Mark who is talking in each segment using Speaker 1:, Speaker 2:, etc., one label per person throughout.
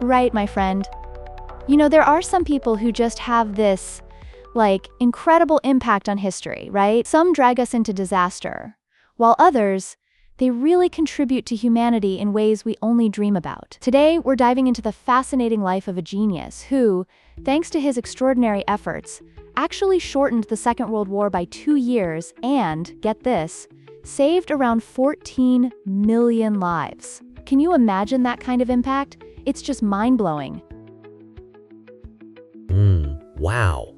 Speaker 1: Right, my friend. You know, there are some people who just have this, incredible impact on history, right? Some drag us into disaster, while others, they really contribute to humanity in ways we only dream about. Today, we're diving into the fascinating life of a genius who, thanks to his extraordinary efforts, actually shortened the Second World War by 2 years and, get this, saved around 14 million lives. Can you imagine that kind of impact? It's just mind-blowing.
Speaker 2: Wow.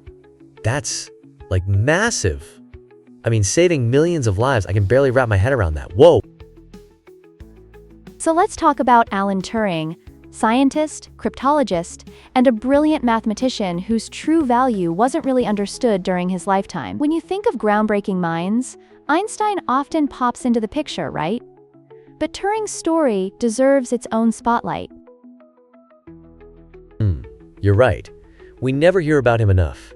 Speaker 2: That's, massive. I mean, saving millions of lives, I can barely wrap my head around that. Whoa!
Speaker 1: So let's talk about Alan Turing, scientist, cryptologist, and a brilliant mathematician whose true value wasn't really understood during his lifetime. When you think of groundbreaking minds, Einstein often pops into the picture, right? But Turing's story deserves its own spotlight.
Speaker 2: You're right. We never hear about him enough.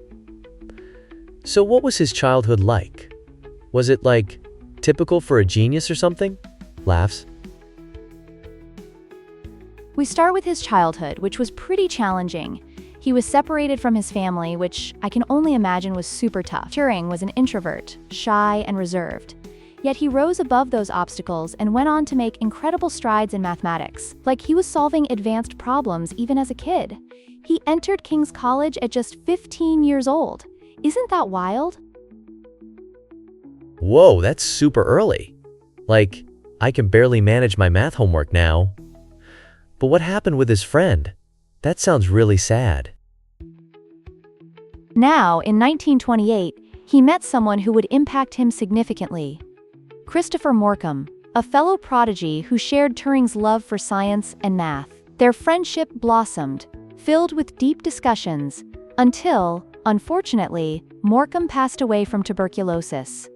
Speaker 2: So what was his childhood like? Was it, typical for a genius or something? Laughs.
Speaker 1: We start with his childhood, which was pretty challenging. He was separated from his family, which I can only imagine was super tough. Turing was an introvert, shy and reserved. Yet he rose above those obstacles and went on to make incredible strides in mathematics. He was solving advanced problems even as a kid. He entered King's College at just 15 years old. Isn't that wild?
Speaker 2: Whoa, that's super early. I can barely manage my math homework now. But what happened with his friend? That sounds really sad.
Speaker 1: Now, in 1928, he met someone who would impact him significantly. Christopher Morcom, a fellow prodigy who shared Turing's love for science and math. Their friendship blossomed, filled with deep discussions, until, unfortunately, Morcom passed away from tuberculosis.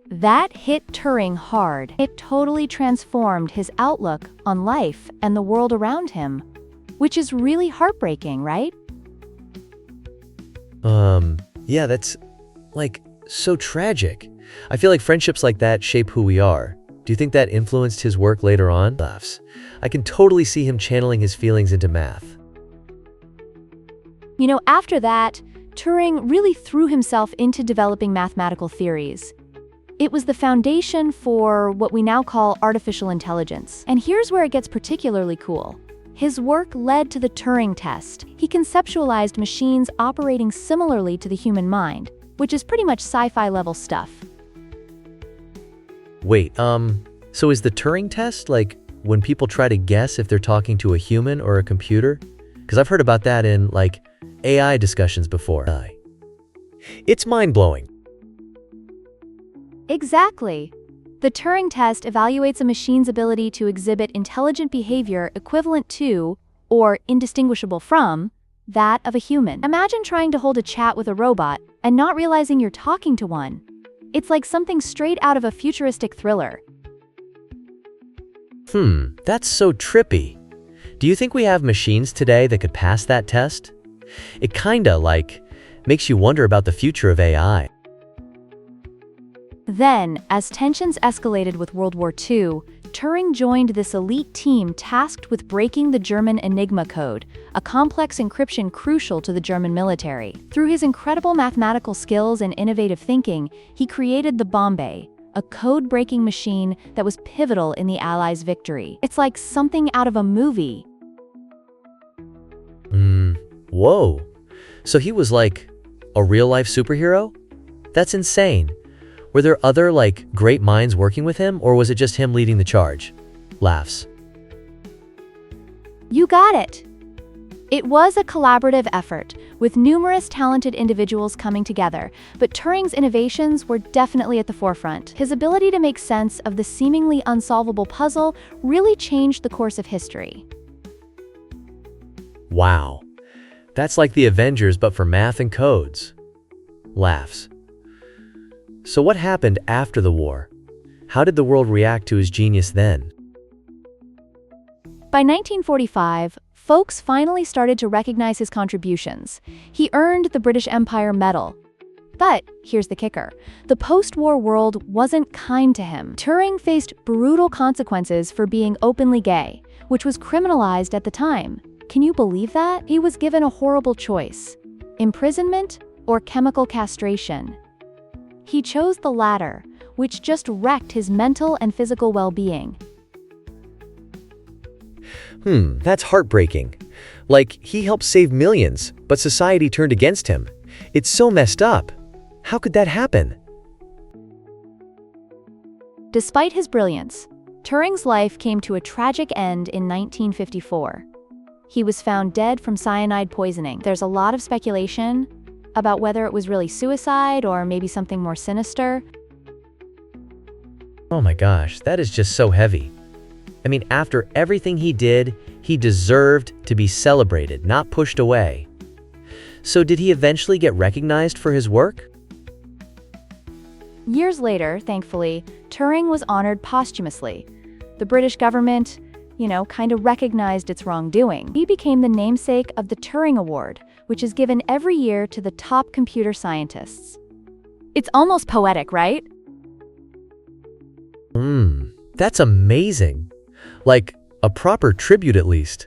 Speaker 1: That hit Turing hard. It totally transformed his outlook on life and the world around him, which is really heartbreaking, right?
Speaker 2: Yeah, that's, so tragic. I feel like friendships like that shape who we are. Do you think that influenced his work later on? Laughs. I can totally see him channeling his feelings into math.
Speaker 1: You know, after that, Turing really threw himself into developing mathematical theories. It was the foundation for what we now call artificial intelligence. And here's where it gets particularly cool. His work led to the Turing test. He conceptualized machines operating similarly to the human mind, which is pretty much sci-fi level stuff.
Speaker 2: Wait, so is the Turing test when people try to guess if they're talking to a human or a computer? Because I've heard about that in, AI discussions before. It's mind-blowing.
Speaker 1: Exactly. The Turing test evaluates a machine's ability to exhibit intelligent behavior equivalent to, or indistinguishable from, that of a human. Imagine trying to hold a chat with a robot and not realizing you're talking to one. It's like something straight out of a futuristic thriller.
Speaker 2: That's so trippy. Do you think we have machines today that could pass that test? It kinda, makes you wonder about the future of AI.
Speaker 1: Then, as tensions escalated with World War II, Turing joined this elite team tasked with breaking the German Enigma code, a complex encryption crucial to the German military. Through his incredible mathematical skills and innovative thinking, he created the Bombay, a code-breaking machine that was pivotal in the Allies' victory. It's like something out of a movie.
Speaker 2: Whoa. So he was a real-life superhero? That's insane. Were there other, great minds working with him, or was it just him leading the charge? Laughs.
Speaker 1: You got it. It was a collaborative effort, with numerous talented individuals coming together, but Turing's innovations were definitely at the forefront. His ability to make sense of the seemingly unsolvable puzzle really changed the course of history.
Speaker 2: Wow. That's like the Avengers, but for math and codes. Laughs. So what happened after the war? How did the world react to his genius then?
Speaker 1: By 1945, folks finally started to recognize his contributions. He earned the British Empire Medal. But here's the kicker. The post-war world wasn't kind to him. Turing faced brutal consequences for being openly gay, which was criminalized at the time. Can you believe that? He was given a horrible choice: imprisonment or chemical castration. He chose the latter, which just wrecked his mental and physical well-being.
Speaker 2: That's heartbreaking. Like, he helped save millions, but society turned against him. It's so messed up. How could that happen?
Speaker 1: Despite his brilliance, Turing's life came to a tragic end in 1954. He was found dead from cyanide poisoning. There's a lot of speculation about whether it was really suicide or maybe something more sinister.
Speaker 2: Oh my gosh, that is just so heavy. I mean, after everything he did, he deserved to be celebrated, not pushed away. So did he eventually get recognized for his work?
Speaker 1: Years later, thankfully, Turing was honored posthumously. The British government, kind of recognized its wrongdoing. He became the namesake of the Turing Award, which is given every year to the top computer scientists. It's almost poetic, right?
Speaker 2: That's amazing. Like, a proper tribute at least.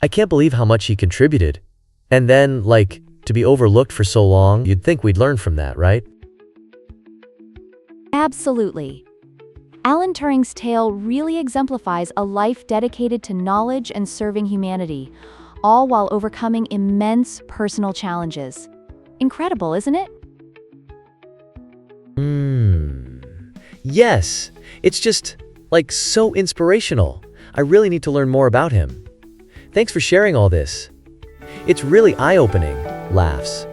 Speaker 2: I can't believe how much he contributed. And then, to be overlooked for so long, you'd think we'd learn from that, right?
Speaker 1: Absolutely. Alan Turing's tale really exemplifies a life dedicated to knowledge and serving humanity, all while overcoming immense personal challenges. Incredible, isn't it?
Speaker 2: Yes, it's just, so inspirational. I really need to learn more about him. Thanks for sharing all this. It's really eye-opening. Laughs.